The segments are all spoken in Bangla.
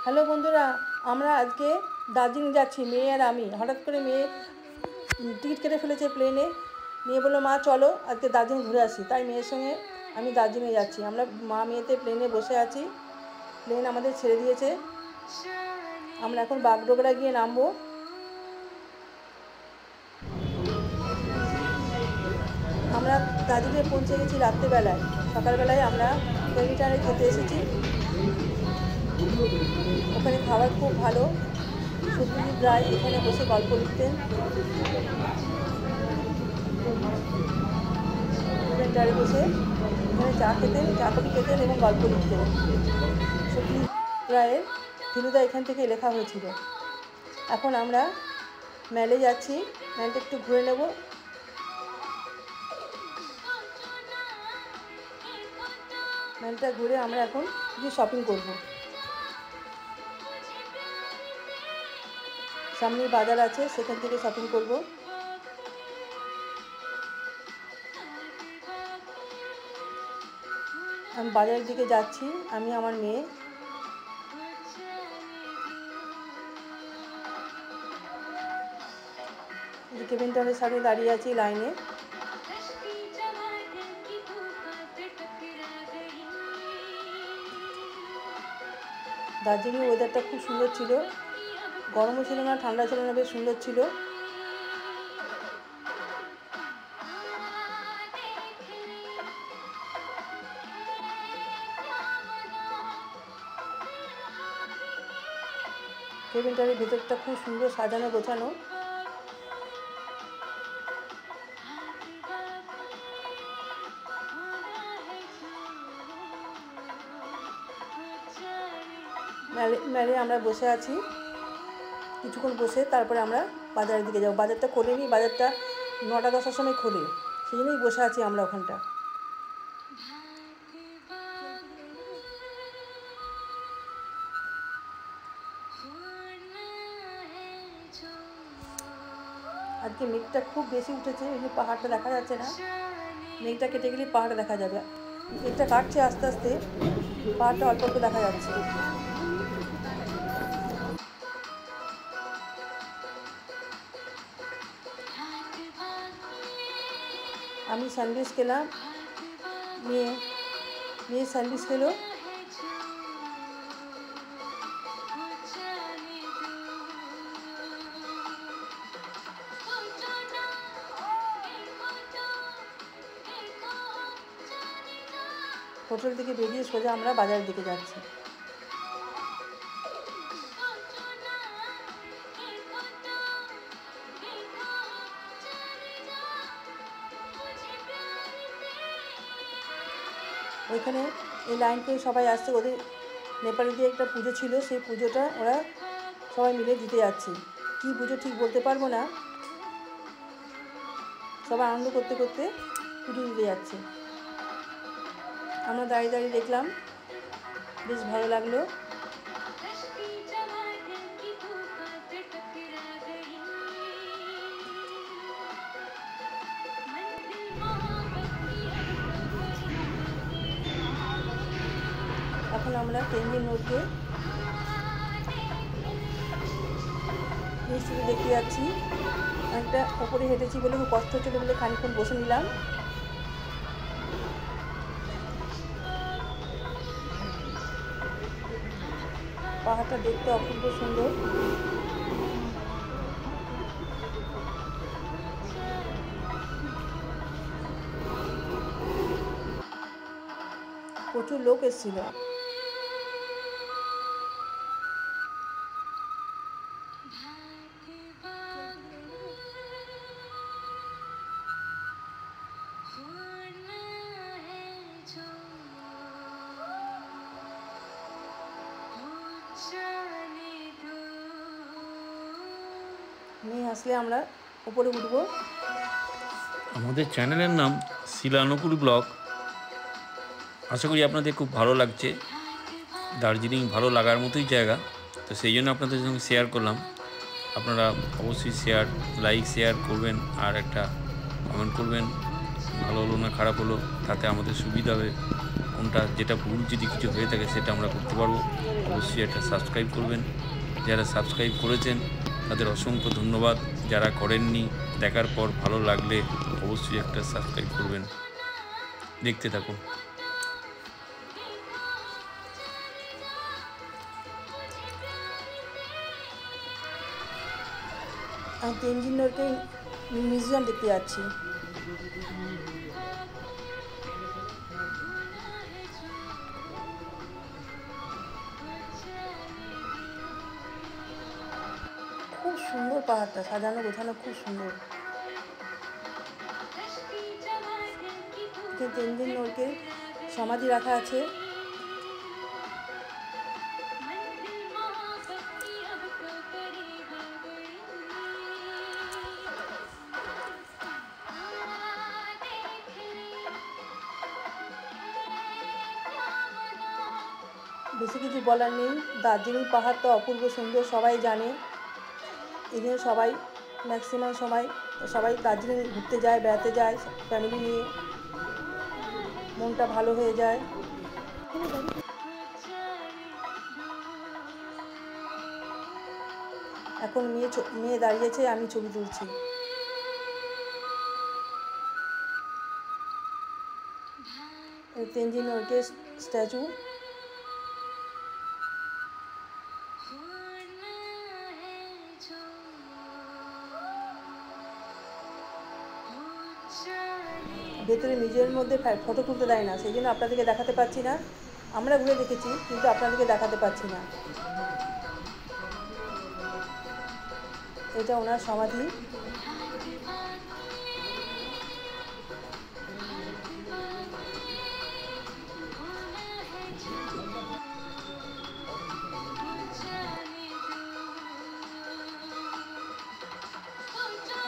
হ্যালো বন্ধুরা, আমরা আজকে দার্জিলিং যাচ্ছি মেয়ে আর আমি। হঠাৎ করে মেয়ে টিকিট কেটে ফেলেছে প্লেনে। মেয়ে বললো মা চলো আজকে দার্জিলিং ঘুরে আসি, তাই মেয়ের সঙ্গে আমি দার্জিলিংয়ে যাচ্ছি। আমরা মা মেয়েতে প্লেনে বসে আছি, প্লেন আমাদের ছেড়ে দিয়েছে। আমরা এখন বাগডোগরা গিয়ে নামবো। আমরা দার্জিলিংয়ে পৌঁছে গেছি রাত্রেবেলায়। সকালবেলায় আমরা ক্যারিটারে খেতে এসেছি। ওখানে খাবার খুব ভালো। সত্যজিৎ রায় এখানে বসে গল্প লিখতেন। ক্যারিটারে বসে এখানে চা খেতেন, চা কফি খেতেন এবং গল্প লিখতেন। সত্যজিৎ রায়ের ফেলুদা এখান থেকে লেখা হয়েছিল। এখন আমরা ম্যালে যাচ্ছি, ম্যালটা একটু ঘুরে নেব। ম্যালটা ঘুরে আমরা এখন কিছু শপিং করব। সামনে বাজার আছে, সেখান থেকে শপিং করব। আমি বাজারের দিকে যাচ্ছি, আমি আমার মেয়ে। কেবিন টাউনের সামনে দাঁড়িয়ে আছি লাইনে। দার্জিলিং ওয়েদারটা খুব সুন্দর ছিল, গরমও ছিল না ঠান্ডা ছিল না, বেশ সুন্দর ছিল। কেবিনটার ভেতরটা খুব সুন্দর সাজানো গোছানো। মেলে আমরা বসে আছি, কিছুক্ষণ বসে তারপরে আমরা বাজারের দিকে যাব। বাজারটা খোলেনি, বাজারটা 9টা-10টার সময় খোলে, সেই জন্যই বসে আছি আমরা ওখানটা। আজকে মেঘটা খুব বেশি উঠেছে, এই যে পাহাড়টা দেখা যাচ্ছে না। মেঘটা কেটে গেলে পাহাড়টা দেখা যাবে। মেঘটা কাটছে আস্তে আস্তে, পাহাড়টা অল্প অল্প দেখা যাচ্ছে। আমি স্যান্ডউইচ খেলাম, মেয়ে স্যান্ডউইচ খেলো। হোটেল থেকে বেরিয়ে সোজা আমরা বাজারের দিকে যাচ্ছি। ওইখানে এই লাইন করে সবাই আসছে, ওদের নেপালিদের একটা পুজো ছিল, সেই পুজোটা ওরা সবাই মিলে দিতে যাচ্ছে। কী পুজো ঠিক বলতে পারবো না, সবাই আনন্দ করতে করতে পুজো দিতে যাচ্ছে। আমরা দাঁড়িয়ে দাঁড়িয়ে দেখলাম, বেশ ভালো লাগলো। এখন আমরা তেনজিং রোডকে নিচ থেকে দেখতে যাচ্ছি। একটা ওপরে হেঁটেছি বলে খুব কষ্ট হচ্ছিল বলে খানিকক্ষণ বসে নিলাম। পাহাড়টা দেখতে অপূর্ব সুন্দর। প্রচুর লোক এসেছিল। মেয়ে আসলে আমরা উপরে উঠবো। আমাদের চ্যানেলের নাম শিলানুকুল ব্লগ। আশা করি আপনাদের খুব ভালো লাগছে। দার্জিলিং ভালো লাগার মতোই জায়গা, তো সেই জন্য আপনাদের সঙ্গে শেয়ার করলাম। আপনারা অবশ্যই লাইক শেয়ার করবেন আর একটা কমেন্ট করবেন। ভালো হলো না খারাপ হলো তাতে আমাদের সুবিধা হবে, কোনটা যেটা ভুল যদি কিছু হয়ে থাকে সেটা আমরা করতে পারবো। অবশ্যই একটা সাবস্ক্রাইব করবেন। যারা সাবস্ক্রাইব করেছেন তাদের অসংখ্য ধন্যবাদ। যারা করেননি দেখার পর ভালো লাগলে অবশ্যই একটা সাবস্ক্রাইব করবেন। দেখতে থাকুন। আমি তেনজিং নরকে মিউজিয়াম দেখতে যাচ্ছি। খুব সুন্দর পাহাড়টা, সাজানো গোছানো, খুব সুন্দর। তেনজিং নরকে সমাধি রাখা আছে। বেশি কিছু বলার নেই। দার্জিলিং পাহাড় তো অপূর্ব সুন্দর, সবাই জানে। এই জন্য সবাই ম্যাক্সিমাম সময় সবাই দার্জিলিং ঘুরতে যায়, বেড়াতে যায় ফ্যামিলি নিয়ে, মনটা ভালো হয়ে যায়। এখন মেয়ে দাঁড়িয়েছে, আমি ছবি তুলছি। তেনজিং নরকে স্ট্যাচু। ভেতরে মিউজিয়ামের মধ্যে ফটো তুলতে দেয় না, সেই জন্য আপনাদেরকে দেখাতে পারছি না। আমরা ঘুরে দেখেছি কিন্তু আপনাদেরকে দেখাতে পারছি না। এটা ওনার সমাধি।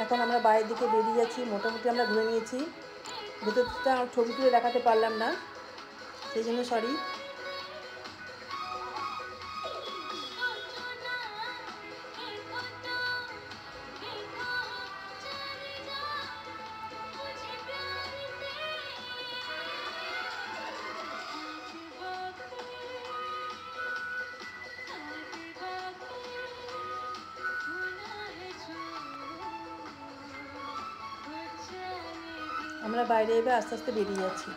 এখন আমরা বাইরের দিকে বেরিয়ে যাচ্ছি, মোটামুটি আমরা ঘুরে নিয়েছি। ভেতরটা ছবি তুলে দেখাতে পারলাম না, সেই জন্য সরি। আমরা বাইরে এবার আস্তে আস্তে বেরিয়ে যাচ্ছি।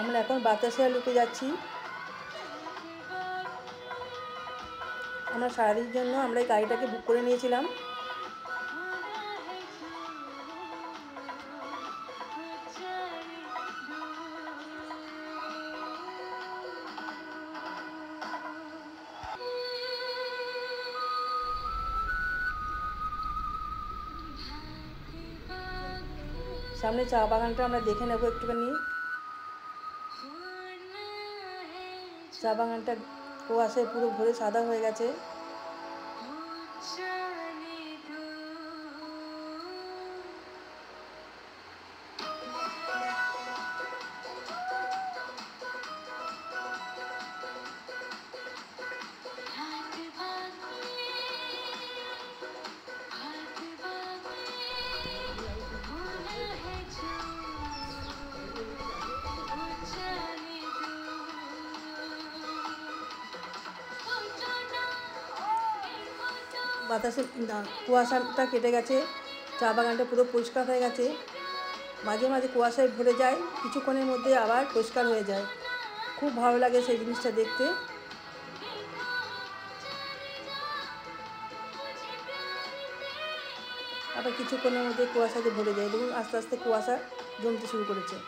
আমরা এখন বাতাসিয়া লুপে যাচ্ছি। আমরা সারাদিনের জন্য আমরা এই গাড়িটাকে বুক করে নিয়েছিলাম। সামনে চা বাগানটা আমরা দেখে নেবো একটুখানি। চা বাগানটা কুয়াশায় পুরো ভরে সাদা হয়ে গেছে। বাতাসে কুয়াশাটা কেটে গেছে, চা বাগানটা পুরো পরিষ্কার হয়ে গেছে। মাঝে মাঝে কুয়াশায় ভরে যায়, কিছুক্ষণের মধ্যে আবার পরিষ্কার হয়ে যায়। খুব ভালো লাগে সেই জিনিসটা দেখতে। আবার কিছুক্ষণের মধ্যে কুয়াশাতে ভরে যায়। দেখুন আস্তে আস্তে কুয়াশা জমতে শুরু করেছে।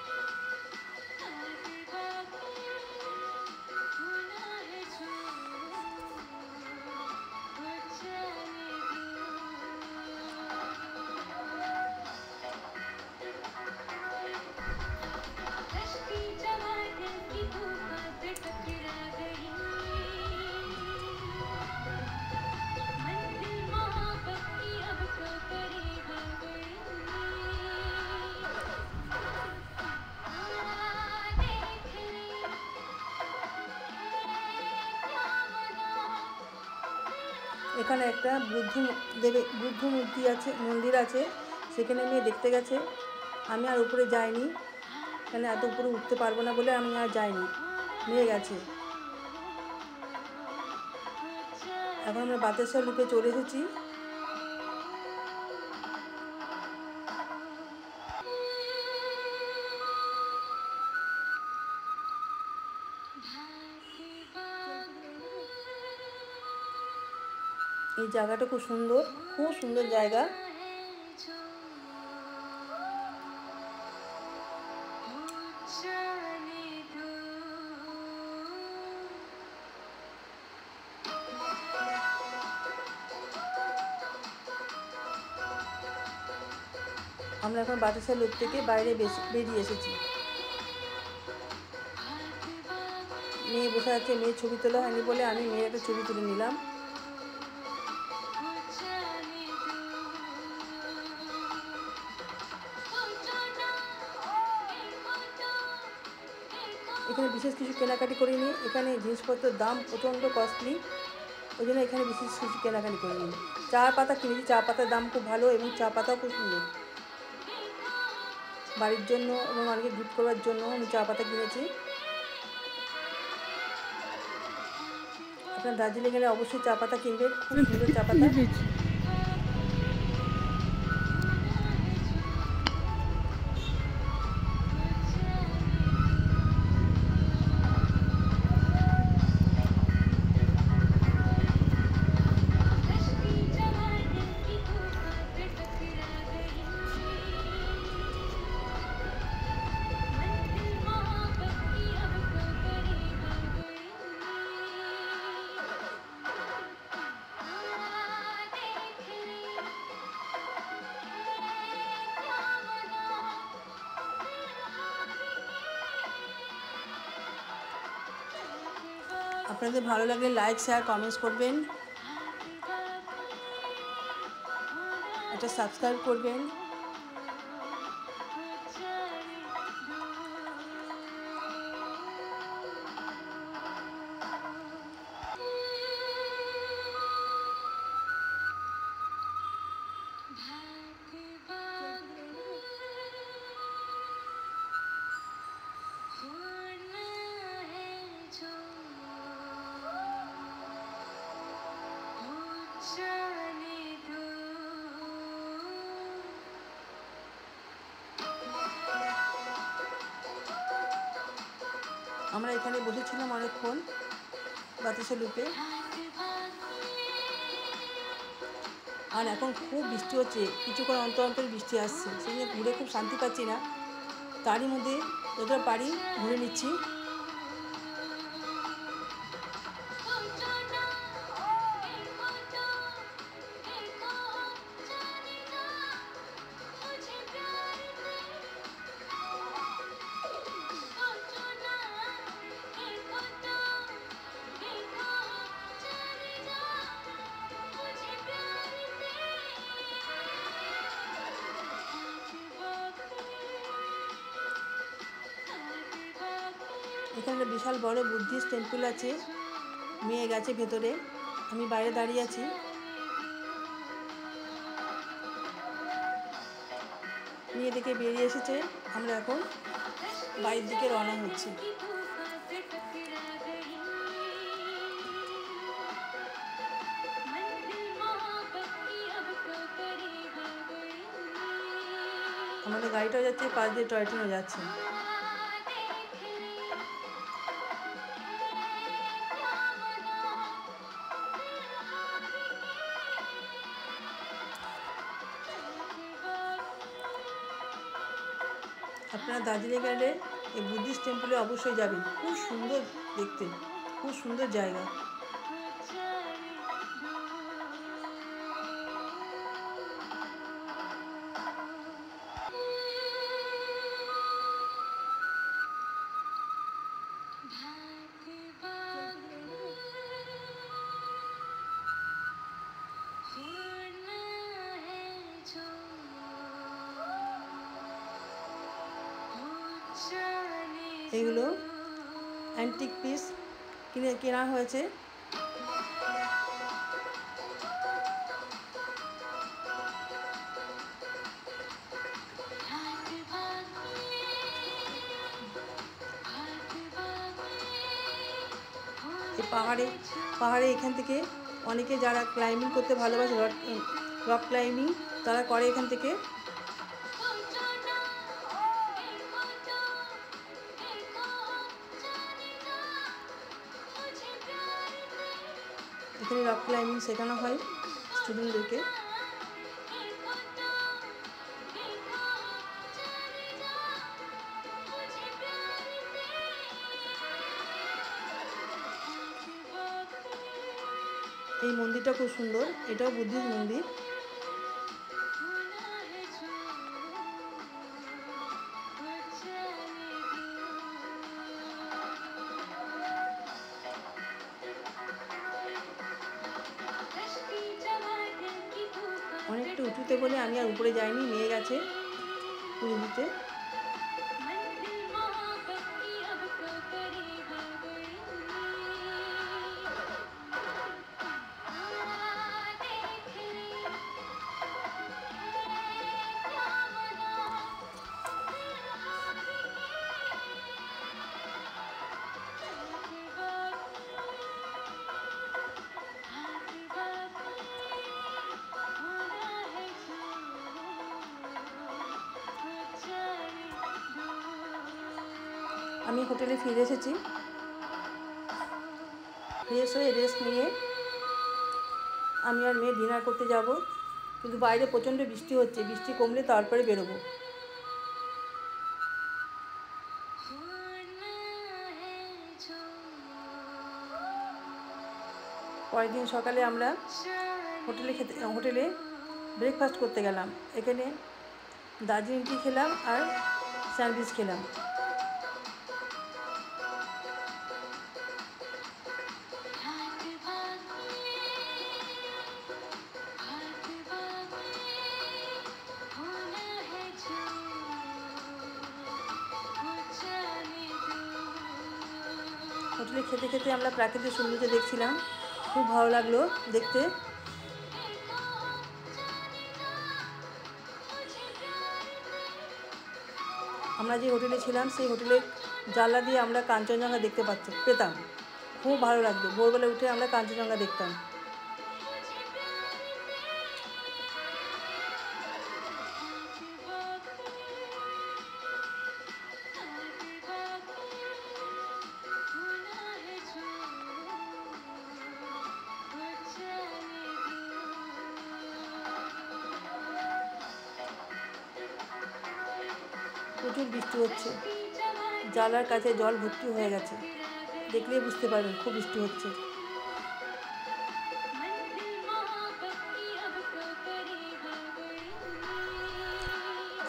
এখানে একটা বুদ্ধ মূর্তি আছে, মন্দির আছে, সেখানে মেয়ে দেখতে গেছে। আমি আর উপরে যাইনি, এখানে এত উপরে উঠতে পারবো না বলে আমি আর যাইনি, মেয়ে গেছে। এখন আমরা বাতেশ্বর লুপে চলে এসেছি। এই জায়গাটা খুব সুন্দর জায়গা। আমরা এখন বাতাসা লুপ থেকে বাইরে বেরিয়ে এসেছি। মেয়ে বসে আছে, মেয়ের ছবি তোলা হয়নি বলে আমি মেয়ের একটা ছবি তুলে নিলাম। এখানে বিশেষ কিছু কেনাকাটি করিনি, এখানে জিনিসপত্রের দাম প্রচণ্ড কস্টলি, ওই জন্য এখানে বিশেষ কিছু কেনাকাটি করিনি। চা পাতা কিনেছি, চা পাতার দাম খুব ভালো এবং চা পাতাও খুব সুন্দর। বাড়ির জন্য এবং অনেকে গিফট করবার জন্য আমি চা পাতা কিনেছি। আপনার দার্জিলিং গেলে অবশ্যই চা পাতা কিনবেন, খুব সুন্দর চা পাতা। আপনাদের ভালো লাগলে লাইক, শেয়ার, কমেন্টস করবেন, একটা সাবস্ক্রাইব করবেন। আমরা এখানে বসেছিলাম অনেকক্ষণ বাতাসা লুপে, আর এখন খুব বৃষ্টি হচ্ছে, কিছুক্ষণ অন্তর অন্তর বৃষ্টি আসছে, সেই জন্য ঘুরে খুব শান্তি পাচ্ছি না। তারই মধ্যে যতটা পারি ঘুরে নিচ্ছি। এখানে একটা বিশাল বড় বুদ্ধিস্ট টেম্পল আছে, মেয়ে গেছে ভেতরে, আমি বাইরে দাঁড়িয়ে আছি। মেয়ে দেখে বেরিয়ে এসেছে, আমরা এখন বাইরের দিকে রওনা হচ্ছি। আমাদের গাড়িটাও যাচ্ছে, পাশ দিয়ে টয় ট্রেনও যাচ্ছে। আপনারা দার্জিলিং গেলে এই বুদ্ধিস্ট টেম্পলে অবশ্যই যাবেন, খুব সুন্দর দেখতে, খুব সুন্দর জায়গা। এগুলো অ্যান্টিক পিস কেনা হয়েছে। পাহাড়ে এখান থেকে অনেকে যারা ক্লাইম্বিং করতে ভালোবাসে, রক ক্লাইম্বিং, তারা করে এখান থেকে। এখানে রক ক্লাইম্বিং শেখানো হয় স্টুডেন্টদেরকে। এই মন্দিরটা খুব সুন্দর, এটাও বুদ্ধিস্ট মন্দির। অনেকটা উঁচুতে বলে আমি আর উপরে যাইনি, নিয়ে গেছে পুজো দিতে। আমি হোটেলে ফিরে এসেছি, ফ্রেশ হয়ে রেস্ট নিয়ে আমি আর মেয়ে ডিনার করতে যাব, কিন্তু বাইরে প্রচণ্ড বৃষ্টি হচ্ছে, বৃষ্টি কমলে তারপরে বেরোবো। পরের দিন সকালে আমরা হোটেলে ব্রেকফাস্ট করতে গেলাম। এখানে দার্জিলিং টি খেলাম আর স্যান্ডউইচ খেলাম। হোটেলে খেতে খেতে আমরা প্রাকৃতিক সৌন্দর্য দেখছিলাম, খুব ভালো লাগলো দেখতে। আমরা যে হোটেলে ছিলাম সেই হোটেলের জানলা দিয়ে আমরা কাঞ্চনজঙ্ঘা দেখতে পেতাম, খুব ভালো লাগতো। ভোরবেলা উঠে আমরা কাঞ্চনজঙ্ঘা দেখতাম। প্রচুর বৃষ্টি হচ্ছে, জানলার কাছে জল ভর্তি হয়ে গেছে, দেখলেই বুঝতে পারবেন খুব বৃষ্টি হচ্ছে।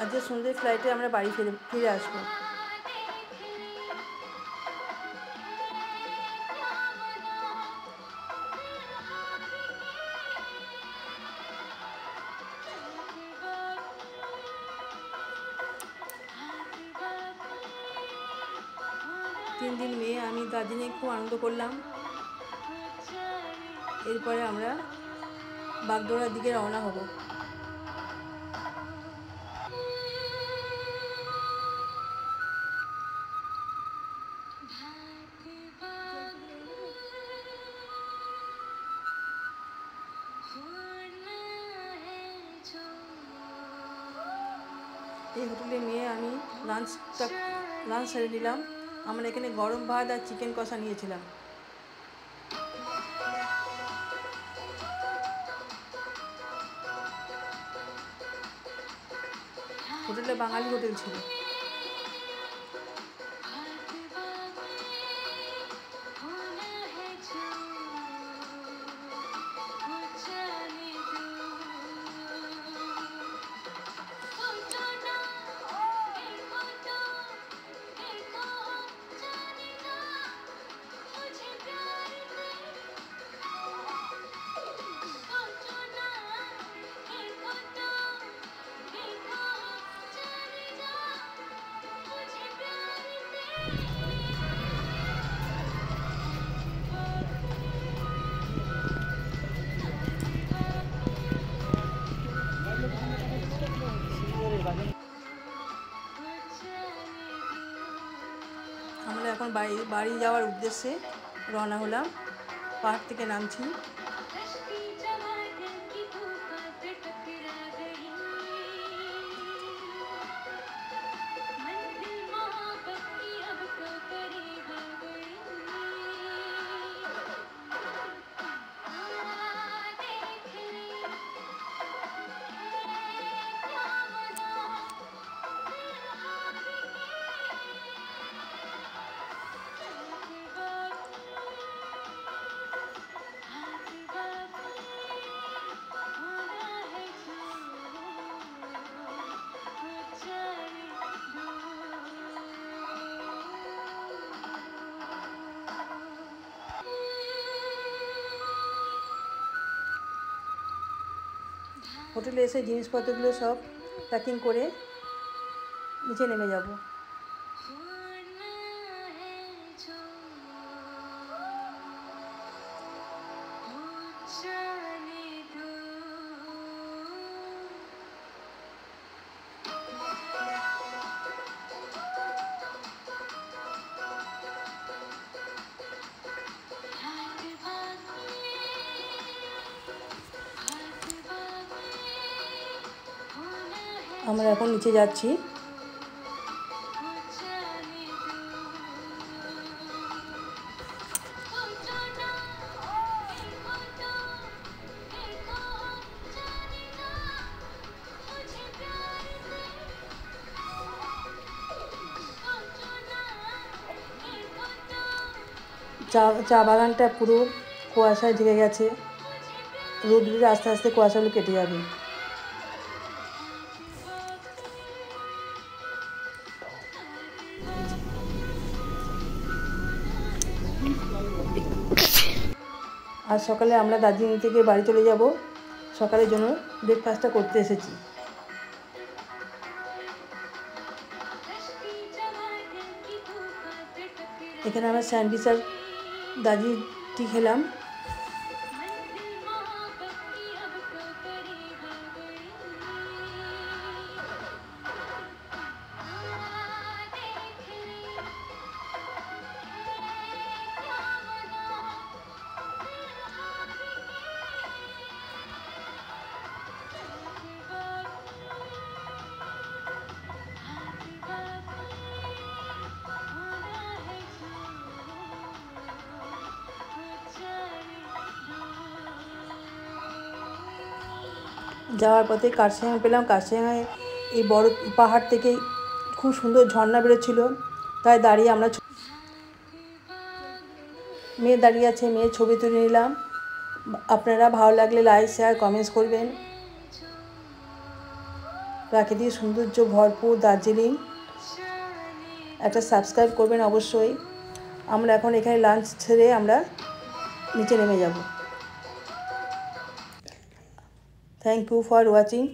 আজকে সন্ধ্যের ফ্লাইটে আমরা বাড়ি ফিরে আসবো। তিন দিন মেয়ে আমি দার্জিলিংয়ে খুব আনন্দ করলাম। এরপরে আমরা বাগডোগরার দিকে রওনা হব। এই হোটেলে মেয়ে আমি লাঞ্চ সেরে নিলাম। আমরা এখানে গরম ভাত আর চিকেন কষা নিয়েছিলাম। হোটেলটা বাঙালি হোটেল ছিল। আমরা এখন বাড়ি যাওয়ার উদ্দেশ্যে রওনা হলাম। পাহাড় থেকে নামছি। হোটেলে এসে জিনিসপত্রগুলো সব প্যাকিং করে নিচে নেমে যাব। আমরা এখন নিচে যাচ্ছি। চা বাগানটা পুরো কুয়াশায় ঢেকে গেছে। রোদ উঠলে আস্তে আস্তে কুয়াশাগুলো কেটে যাবে। আজ সকালে আমরা দার্জিলিং থেকে বাড়ি চলে যাব। সকালের জন্য ব্রেকফাস্টটা করতে এসেছি। এখানে আমরা স্যান্ডউইচ আর দার্জিলিং টি খেলাম। যাওয়ার পথে কার্শিয়াং পেলাম। কার্শিয়াংয়ে এই বড় পাহাড় থেকে খুব সুন্দর ঝর্ণা বেরোচ্ছিল, তাই দাঁড়িয়ে আমরা মেয়ে দাঁড়িয়ে আছে, মেয়ের ছবি তুলে নিলাম। আপনারা ভালো লাগলে লাইক শেয়ার কমেন্টস করবেন। প্রাকৃতিক সৌন্দর্য ভরপুর দার্জিলিং, একটা সাবস্ক্রাইব করবেন অবশ্যই। আমরা এখন এখানে লাঞ্চ ছেড়ে আমরা নিচে নেমে যাব। Thank you for watching.